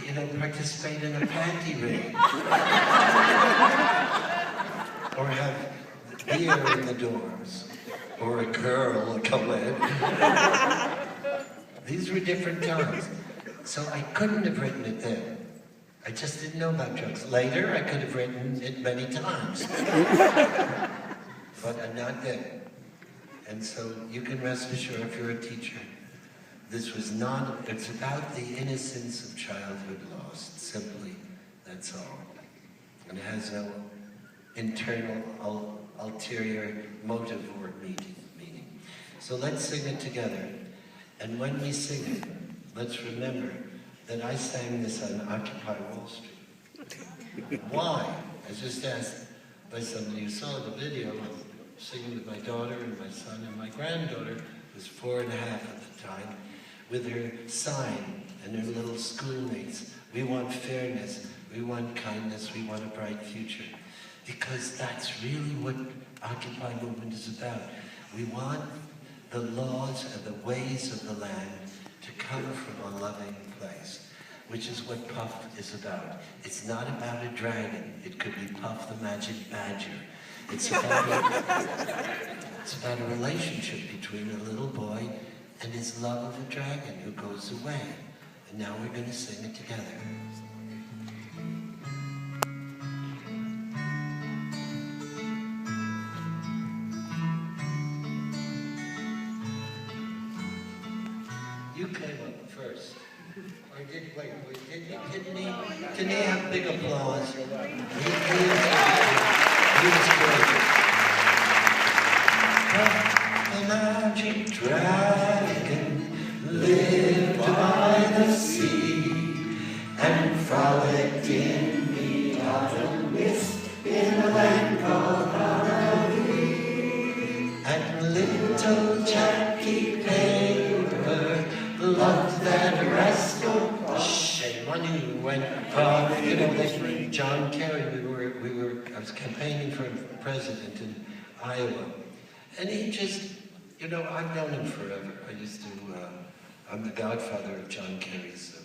you know, participate in a panty raid. Or have beer in the dorms. Or a girl, a co-ed. These were different times. So I couldn't have written it then. I just didn't know about drugs. Later, I could have written it many times. But not then. And so you can rest assured if you're a teacher, this was not, it's about the innocence of childhood lost, simply, that's all. And it has no internal, ulterior motive or meaning. So let's sing it together. And when we sing it, let's remember that I sang this on Occupy Wall Street. Why? I was just asked by somebody who saw the video. I was singing with my daughter and my son and my granddaughter, who was 4.5 at the time, with her sign and her little schoolmates. We want fairness, we want kindness, we want a bright future. Because that's really what Occupy movement is about. We want the laws and the ways of the land to come from a loving place, which is what Puff is about. It's not about a dragon. It could be Puff the Magic Badger. It's about a relationship between a little boy and his love of a dragon who goes away. And now we're going to sing it together. You came up first. Or didn't he have big applause? He was gorgeous. The magic dragon lived by the sea and frolicked in the autumn mist in a land called Hanover. And little Jackie loved that rascal. Shame on you. When you know, John Kerry, I was campaigning for president in Iowa, and he just, you know, I've known him forever. I'm the godfather of John Kerry's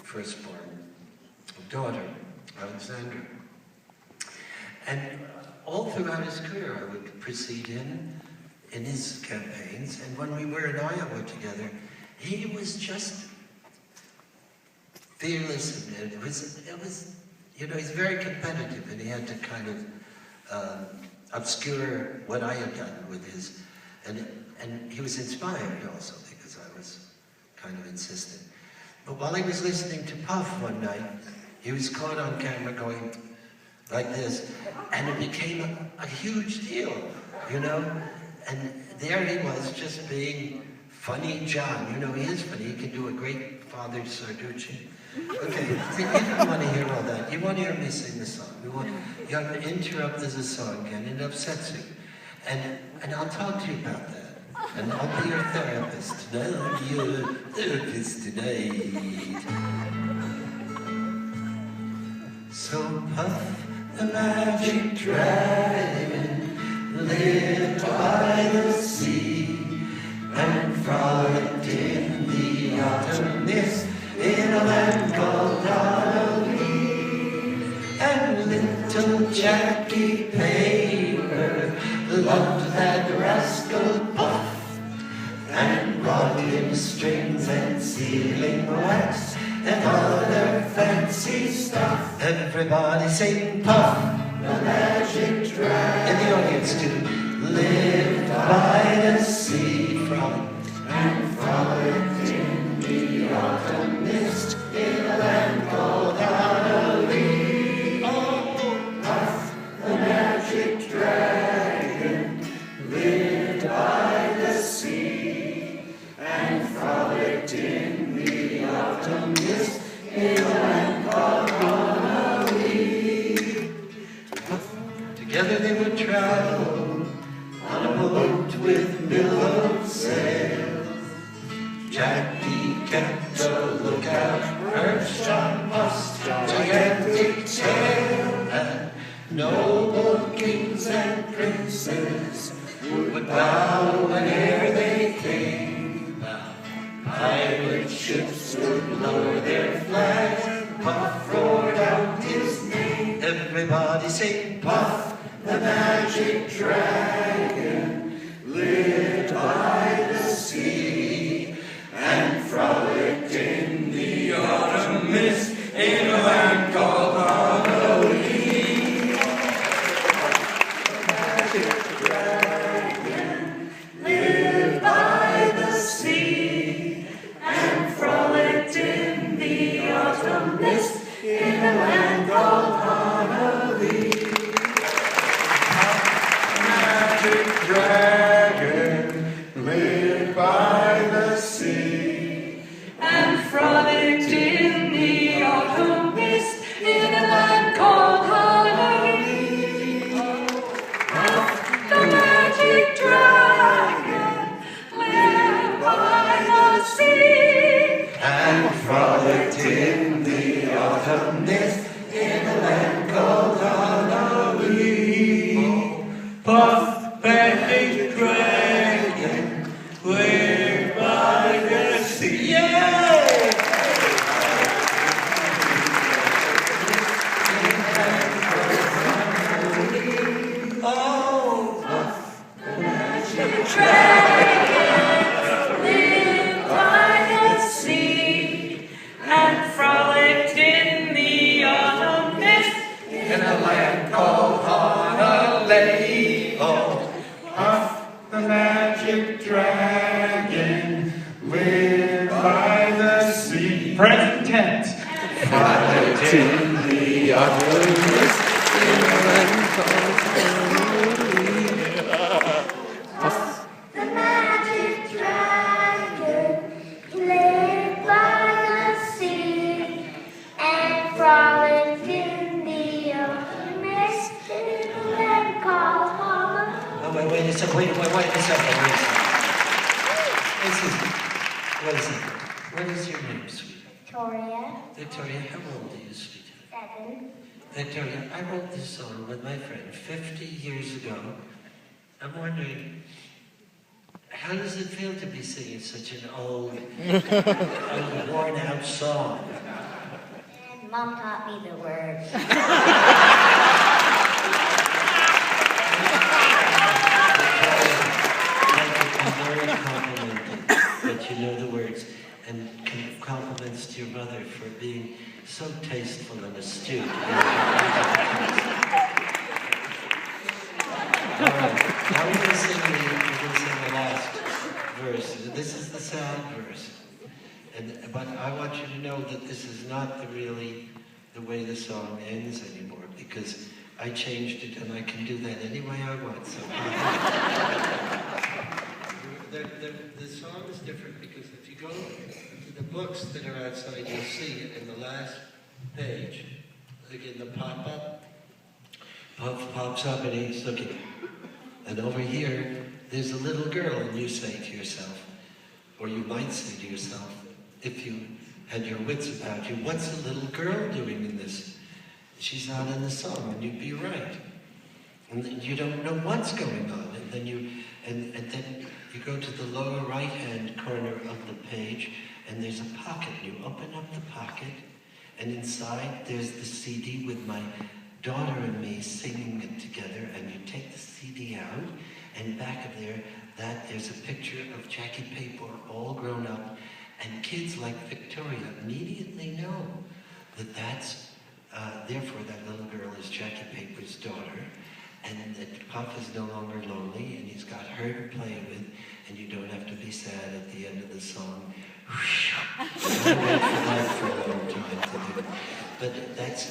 firstborn daughter, Alexandra. And all throughout his career, I would precede him in his campaigns, and when we were in Iowa together, he was just fearless, and it was, you know, he's very competitive, and he had to kind of obscure what I had done with his, and he was inspired also because I was kind of insistent. But while he was listening to Puff one night, he was caught on camera going like this, and it became a huge deal, you know, and there he was just being funny John. You know, he is funny. He can do a great Father Sarducci. Okay, so you don't want to hear all that. You want to hear me sing the song. You have to interrupt as a song, and it upsets you. And I'll talk to you about that. And I'll be your therapist. And I'll be your therapist tonight. So Puff the magic dragon lived by the sea and frolicked in the autumn mist in a land called Yarrow. And little Jackie Paper loved that rascal Puff and brought him strings and sealing wax and other fancy stuff. Everybody sing Puff the magic dragon. In the audience too. Lived by the sea and frolicked in the autumn mist in a land called Hanover. Oh, Puff the magic dragon lived by the sea and frolicked in the autumn mist in a land called Hanover. Together they would travel on a boat with billowed sails. Jackie kept a lookout, perched on Puff's gigantic tail, and noble kings and princes would bow whene'er they came. Pirate ships would lower their flags Everybody sing, Puff the magic dragon lived by the sea and frolicked in the autumn mist in a land called Hanover. The magic dragon lived by the sea and frolicked in the autumn mist in a land called Hanover. Dragon lived by the sea and frolicked in the autumn mist in a land called Hanover. The magic dragon lived by the sea and frolicked in the autumn mist in a land called Hanover. Puff magic dragon lived by the sea. Yay! Oh, Puff the magic dragon lived by the sea and frolicked in the autumn mist in a land called Honolulu. Oh, Puff the magic dragon lived by the sea. Present tense. Frolicked in the autumn mist in a land called Honolulu. Puff the magic dragon lived by the sea and frolicked in the autumn mist in a land called Honolulu. Wait a second, wait a second. What is it? What is your name, sweetie? Victoria. Victoria, how old are you, sweetie? 7. Victoria, I wrote this song with my friend 50 years ago. I'm wondering, how does it feel to be singing such an old worn-out song? And Mom taught me the words. I'm very complimented that you know the words, and compliments to your mother for being so tasteful and astute. All right, now we're going to sing the last verse. This is the sad verse, but I want you to know that this is not really the way the song ends anymore, because I changed it and I can do that any way I want. So the song is different because if you go to the books that are outside, you'll see in the last page, again, the pop-up, Puff pops up and he's looking. And over here, there's a little girl, and you say to yourself, or you might say to yourself, if you had your wits about you, what's a little girl doing in this? She's not in the song, and you'd be right. And then you don't know what's going on, and then you go to the lower right-hand corner of the page, and there's a pocket. You open up the pocket, and inside there's the CD with my daughter and me singing it together, and you take the CD out, and back of there, there's a picture of Jackie Paper all grown up, and kids like Victoria immediately know that therefore that little girl is Jackie Paper's daughter, and that Puff is no longer lonely, and he's got her to play with, and you don't have to be sad at the end of the song. I wait for that for a long time to do. But that's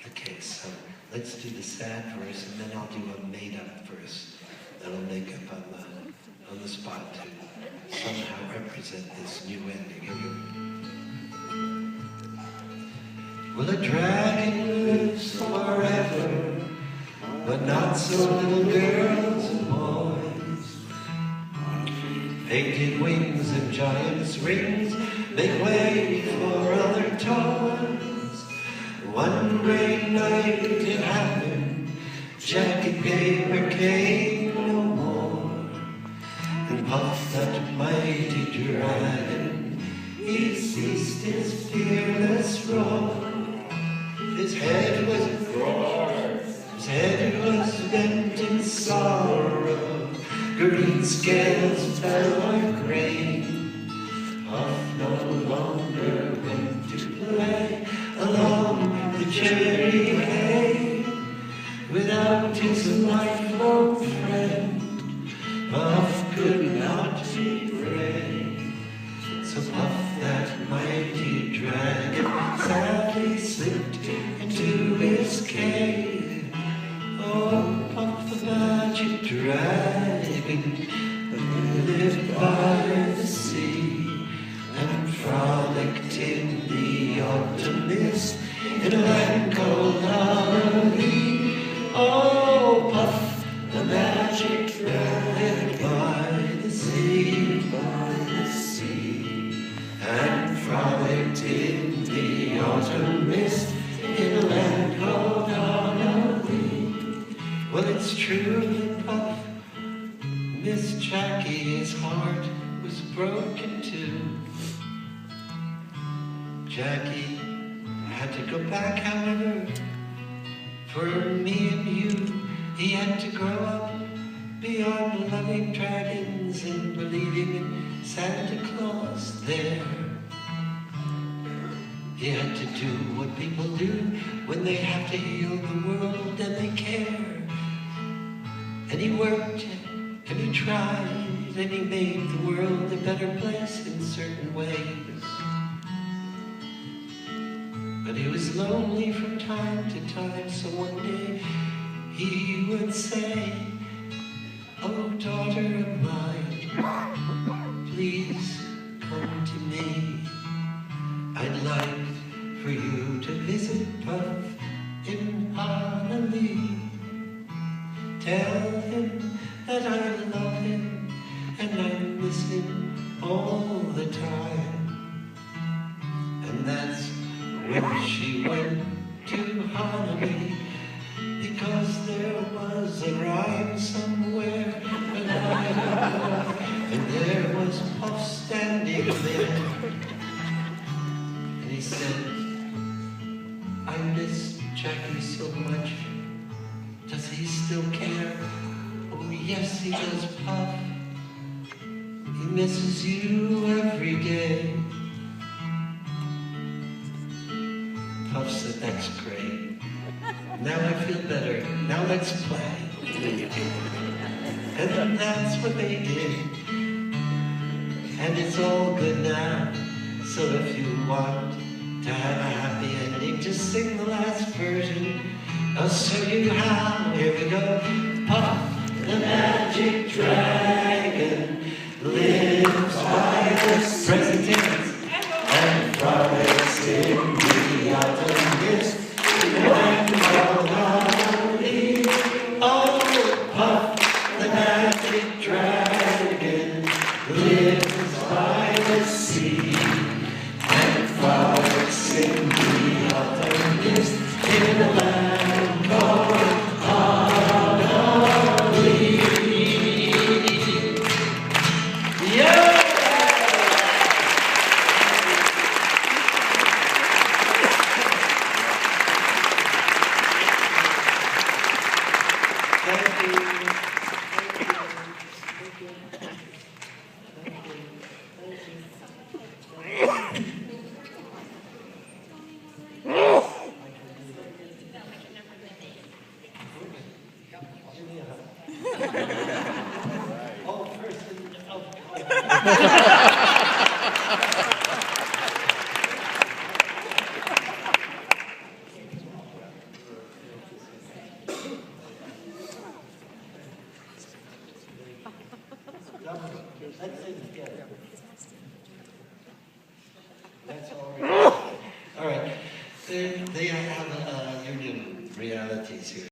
the case. So let's do the sad verse, and then I'll do a made-up verse that I'll make up on the spot to somehow represent this new ending. Here we go. Well, a dragon lives forever, but not so little girls and boys. Painted wings and giant's rings make way for other toys. One great night it happened, Jackie Paper came no more. And Puff, that mighty dragon, he ceased his fearless roar. His head was broad scales fell like rain. Puff no longer went to play along the cherry hay without his lifelong friend. Puff could not be brave, so Puff, that mighty dragon, sadly slipped into his cave. Oh, Puff the magic dragon lived by the sea and frolicked in the autumn mist in a land called Hanover. Oh, Puff the magic dragon by the sea, and frolicked in the autumn mist in a land called Hanover. Well, it's true that Puff Miss Jackie's heart was broken too. Jackie had to go back, however. For me and you, he had to grow up beyond loving dragons and believing in Santa Claus there. He had to do what people do when they have to heal the world and they care. And he worked and he tried and he made the world a better place in certain ways. But he was lonely from time to time, so one day he would say, "Oh, daughter of mine, please come to me. I'd like for you to visit Puff in Honolulu. Tell him that I love him and I miss him all the time." And that's when she went to Honolulu, because there was a rhyme somewhere, and I don't know, and there was Puff standing there. And he said, "I miss Jackie so much. Does he still care?" "Oh, yes, he does, Puff. He misses you every day." Puff said, "That's great. Now I feel better. Now let's play." And that's what they did. And it's all good now. So if you want to have a happy ending, just sing the last version. I'll show you how. Here we go. Puff the magic dragon lives by the present tense and frolics in the autumn mist in a land called Hanover. Oh, Puff the magic dragon lives by the sea and frolics in the autumn mist in a land called Hanover. Yeah! Thank you. Oh, person. Let's sing together. That's all right. All right. They have union realities here.